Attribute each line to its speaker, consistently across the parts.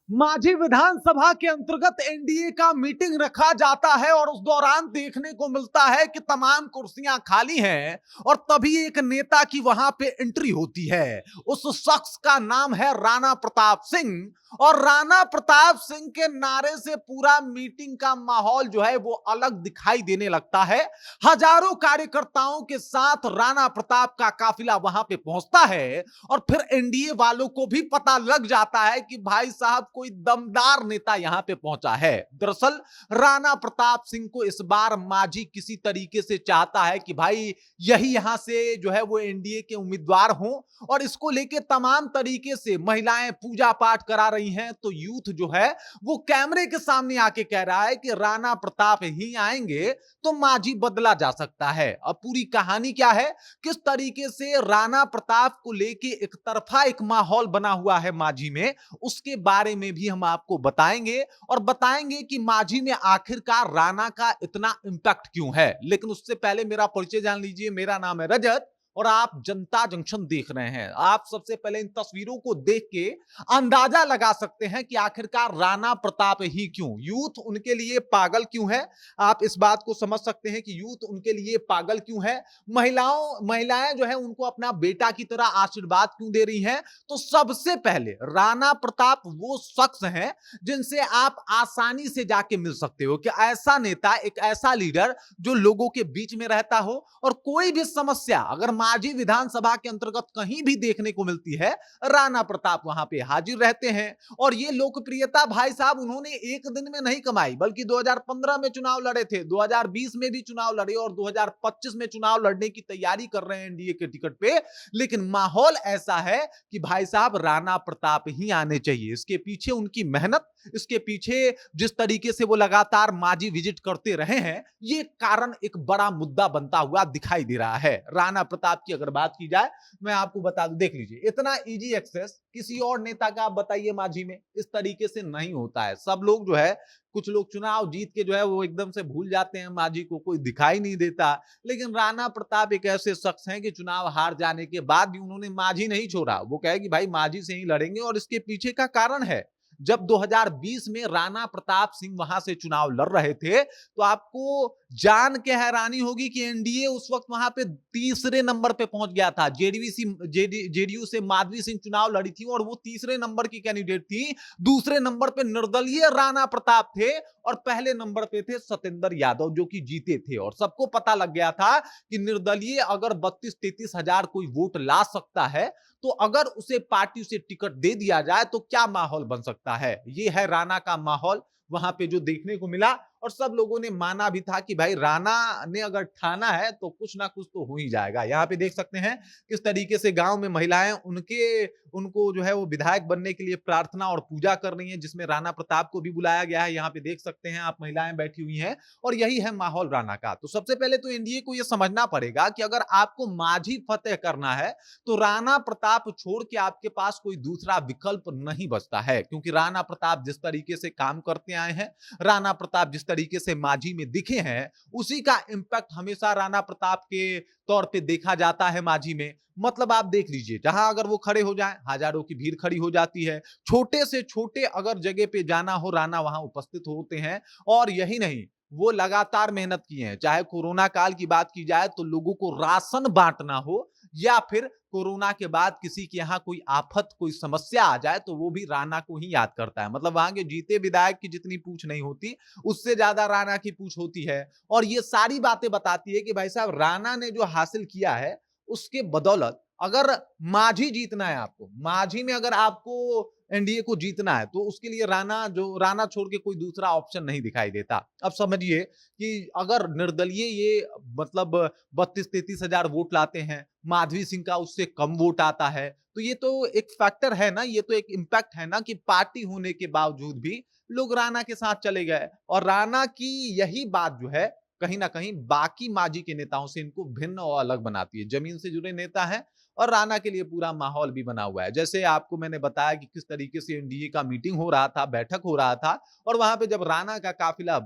Speaker 1: माझी विधानसभा के अंतर्गत एनडीए का मीटिंग रखा जाता है और उस दौरान देखने को मिलता है कि तमाम कुर्सियां खाली हैं और तभी एक नेता की वहां पे एंट्री होती है। उस शख्स का नाम है राणा प्रताप सिंह और राणा प्रताप सिंह के नारे से पूरा मीटिंग का माहौल जो है वो अलग दिखाई देने लगता है। हजारों कार्यकर्ताओं के साथ राणा प्रताप का काफिला वहां पे पहुंचता है और फिर एनडीए वालों को भी पता लग जाता है कि भाई साहब कोई दमदार नेता यहां पे पहुंचा है। दरअसल राणा प्रताप सिंह को इस बार मांझी किसी तरीके से चाहता है कि भाई यही यहां से जो है वो एनडीए के उम्मीदवार हों और इसको लेके तमाम तरीके से महिलाएं पूजा पाठ करा रही हैं। तो यूथ जो है वो कैमरे के सामने आके कह रहा है कि राणा प्रताप ही आएंगे तो मांझी बदला जा सकता है। अब पूरी कहानी क्या है, किस तरीके से राणा प्रताप को लेके एक तरफा एक माहौल बना हुआ है मांझी में, उसके बारे में भी हम आपको बताएंगे और बताएंगे कि मांझी में आखिरकार राणा का इतना इंपैक्ट क्यों है। लेकिन उससे पहले मेरा परिचय जान लीजिए। मेरा नाम है रजत और आप जनता जंक्शन देख रहे हैं। आप सबसे पहले इन तस्वीरों को देख के अंदाजा लगा सकते हैं कि आखिरकार राणा प्रताप ही क्यों, यूथ उनके लिए पागल क्यों है। आप इस बात को समझ सकते हैं कि यूथ उनके लिए पागल क्यों है, महिलाएं जो है उनको अपना बेटा की तरह आशीर्वाद क्यों दे रही हैं। तो सबसे पहले राणा प्रताप वो शख्स हैं जिनसे आप आसानी से जाके मिल सकते हो कि ऐसा नेता, एक ऐसा लीडर जो लोगों के बीच में रहता हो और कोई भी समस्या अगर मांझी विधानसभा के अंतर्गत कहीं भी देखने को मिलती है, राणा प्रताप वहां पे हाजिर रहते हैं। और ये लोकप्रियता भाई साहब उन्होंने एक दिन में नहीं कमाई, बल्कि 2015 में चुनाव लड़े थे, 2020 में भी चुनाव लड़े और 2025 में चुनाव लड़ने की तैयारी कर रहे हैं एनडीए के टिकट पे। लेकिन माहौल ऐसा है कि भाई साहब राणा प्रताप ही आने चाहिए। इसके पीछे उनकी मेहनत, इसके पीछे जिस तरीके से वो लगातार मांझी विजिट करते रहे हैं, ये कारण एक बड़ा मुद्दा बनता हुआ दिखाई दे रहा है। राणा प्रताप की अगर बात की जाए, मैं आपको बता दूं, देख लीजिए इतना इजी एक्सेस किसी और नेता का आप बताइए मांझी में इस तरीके से नहीं होता है। सब लोग जो है, कुछ लोग चुनाव जीत के जो है वो एकदम से भूल जाते हैं मांझी को, कोई दिखाई नहीं देता। लेकिन राणा प्रताप एक ऐसे शख्स हैं कि चुनाव हार जाने के बाद भी उन्होंने मांझी नहीं छोड़ा। वो कहे कि भाई मांझी से ही लड़ेंगे और इसके पीछे का कारण है, जब 2020 में राणा प्रताप सिंह वहां से चुनाव लड़ रहे थे तो आपको जान के हैरानी होगी कि एनडीए उस वक्त वहां पे तीसरे नंबर पे पहुंच गया था। जेडीयू से माधवी सिंह चुनाव लड़ी थी और वो तीसरे नंबर की कैंडिडेट थी। दूसरे नंबर पे निर्दलीय राणा प्रताप थे और पहले नंबर पे थे सत्येंद्र यादव जो कि जीते थे। और सबको पता लग गया था कि निर्दलीय अगर 32-33 हजार कोई वोट ला सकता है तो अगर उसे पार्टी से टिकट दे दिया जाए तो क्या माहौल बन सकता है। ये है राणा का माहौल वहां पे जो देखने को मिला। और सब लोगों ने माना भी था कि भाई राणा ने अगर ठाना है तो कुछ ना कुछ तो हो ही जाएगा। यहाँ पे देख सकते हैं किस तरीके से गांव में महिलाएं उनको जो है वो विधायक बनने के लिए प्रार्थना और पूजा कर रही हैं, जिसमें राणा प्रताप को भी बुलाया गया है। यहाँ पे देख सकते हैं आप, महिलाएं बैठी हुई हैं और यही है माहौल राणा का। तो सबसे पहले तो एनडीए को यह समझना पड़ेगा कि अगर आपको मांझी फतेह करना है तो राणा प्रताप छोड़ के आपके पास कोई दूसरा विकल्प नहीं बचता है। क्योंकि राणा प्रताप जिस तरीके से काम करते आए हैं, राणा प्रताप जिस तरीके से मांझी में दिखे हैं, उसी का इंपैक्ट हमेशा राणा प्रताप के तौर पे देखा जाता है मांझी में। मतलब आप देख लीजिए, जहां अगर वो खड़े हो जाएं हजारों की भीड़ खड़ी हो जाती है। छोटे से छोटे अगर जगह पे जाना हो, राणा वहां उपस्थित होते हैं। और यही नहीं, वो लगातार मेहनत किए हैं। चाहे कोरोना काल की बात की जाए तो लोगों को राशन बांटना हो या फिर कोरोना के बाद किसी के यहाँ कोई आफत, कोई समस्या आ जाए तो वो भी राणा को ही याद करता है। मतलब वहां के जीते विधायक की जितनी पूछ नहीं होती, उससे ज्यादा राणा की पूछ होती है। और ये सारी बातें बताती है कि भाई साहब राणा ने जो हासिल किया है उसके बदौलत अगर मांझी जीतना है, आपको मांझी में अगर आपको एनडीए को जीतना है तो उसके लिए राणा छोड़ के कोई दूसरा ऑप्शन नहीं दिखाई देता। अब समझिए कि अगर निर्दलीय ये मतलब 32-33 हजार वोट लाते हैं, माधवी सिंह का उससे कम वोट आता है, तो ये तो एक फैक्टर है ना, ये तो एक इंपैक्ट है ना कि पार्टी होने के बावजूद भी लोग राणा के साथ चले गए। और राणा की यही बात जो है कहीं ना कहीं बाकी मांझी के नेताओं से इनको भिन्न और अलग बनाती है। जमीन से जुड़े नेता हैं और राणा के लिए पूरा माहौल भी बना हुआ है। जैसे आपको मैंने बताया कि किस तरीके से एनडीए का मीटिंग हो रहा था, बैठक हो रहा था और वहां पे जब राणा का काफिला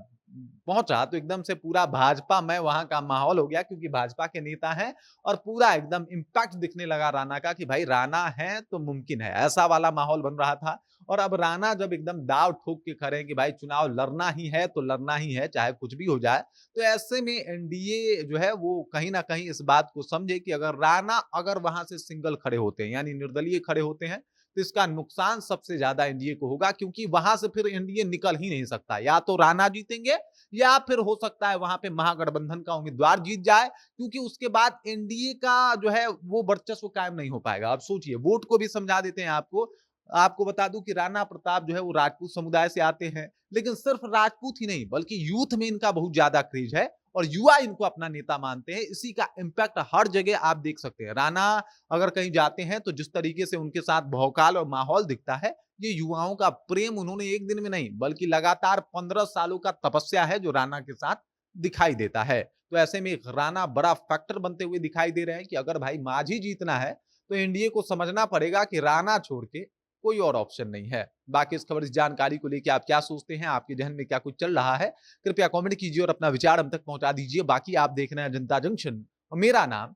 Speaker 1: पहुंचा तो एकदम से पूरा भाजपा में वहां का माहौल हो गया, क्योंकि भाजपा के नेता हैं और पूरा एकदम इम्पैक्ट दिखने लगा राणा का कि भाई राणा है तो मुमकिन है, ऐसा वाला माहौल बन रहा था। और अब राणा जब एकदम दाव ठोक के खड़े हैं कि भाई चुनाव लड़ना ही है तो लड़ना ही है, चाहे कुछ भी हो जाए, तो ऐसे में एनडीए जो है वो कहीं ना कहीं इस बात को समझे कि अगर राणा अगर वहां से सिंगल खड़े होते हैं यानी निर्दलीय खड़े होते हैं, तो इसका नुकसान सबसे ज्यादा एनडीए को होगा, क्योंकि वहां से फिर एनडीए निकल ही नहीं सकता। या तो राणा जीतेंगे या फिर हो सकता है वहां पे महागठबंधन का उम्मीदवार जीत जाए, क्योंकि उसके बाद एनडीए का जो है वो वर्चस्व कायम नहीं हो पाएगा। अब सोचिए, वोट को भी समझा देते हैं आपको। आपको बता दूं कि राणा प्रताप जो है वो राजपूत समुदाय से आते हैं, लेकिन सिर्फ राजपूत ही नहीं बल्कि यूथ में इनका बहुत ज्यादा क्रेज है और युवा इनको अपना नेता मानते हैं। इसी का इम्पैक्ट हर जगह आप देख सकते हैं। राणा अगर कहीं जाते हैं तो जिस तरीके से उनके साथ भौकाल और माहौल दिखता है, ये युवाओं का प्रेम उन्होंने एक दिन में नहीं बल्कि लगातार 15 सालों का तपस्या है जो राणा के साथ दिखाई देता है। तो ऐसे में एक राणा बड़ा फैक्टर बनते हुए दिखाई दे रहे हैं कि अगर भाई माझी जीतना है तो एनडीए को समझना पड़ेगा कि राणा छोड़ के कोई और ऑप्शन नहीं है। बाकी इस खबर, इस जानकारी को लेकर आप क्या सोचते हैं, आपके जहन में क्या कुछ चल रहा है, कृपया कमेंट कीजिए और अपना विचार हम तक पहुंचा दीजिए। बाकी आप देख रहे हैं जनता जंक्शन और मेरा नाम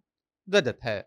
Speaker 1: रजत है।